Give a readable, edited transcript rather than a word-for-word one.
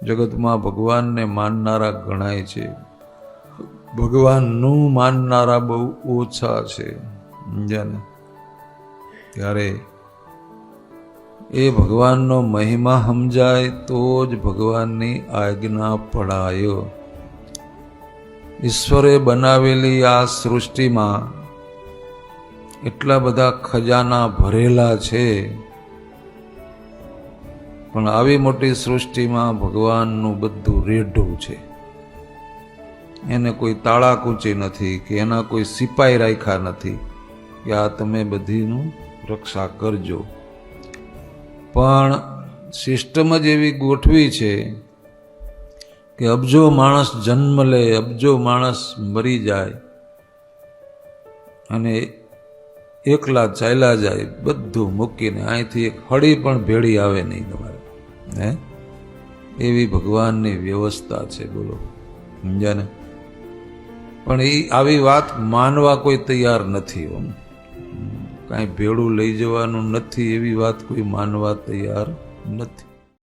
જગતમાં ભગવાનને માનનારા ગણાય છે, ભગવાનનું માનનારા બહુ ઓછા છે. સમજ્યા ને? ત્યારે એ ભગવાનનો મહિમા સમજાય તો જ ભગવાનની આજ્ઞા પડાય. ઈશ્વરે બનાવેલી આ સૃષ્ટિમાં એટલા બધા ખજાના ભરેલા છે, પણ આવી મોટી સૃષ્ટિમાં ભગવાનનું બધું રેઢું છે. એને કોઈ તાળા કૂંચી નથી કે એના કોઈ સિપાઈ રાખ્યા નથી કે આ તમે બધીનું રક્ષા કરજો. પણ સિસ્ટમ જ એવી ગોઠવી છે કે અબજો માણસ જન્મ લે, અબજો માણસ મરી જાય અને એકલા ચાલ્યા જાય, બધું મૂકીને. અહીંથી એક હળી પણ ભેળી આવે નહીં તમારે. એવી ભગવાનની વ્યવસ્થા છે. બોલો, સમજ્યા ને? પણ એ આવી વાત માનવા કોઈ તૈયાર નથી. કાંઈ ભેળું લઈ જવાનું નથી એવી વાત કોઈ માનવા તૈયાર નથી.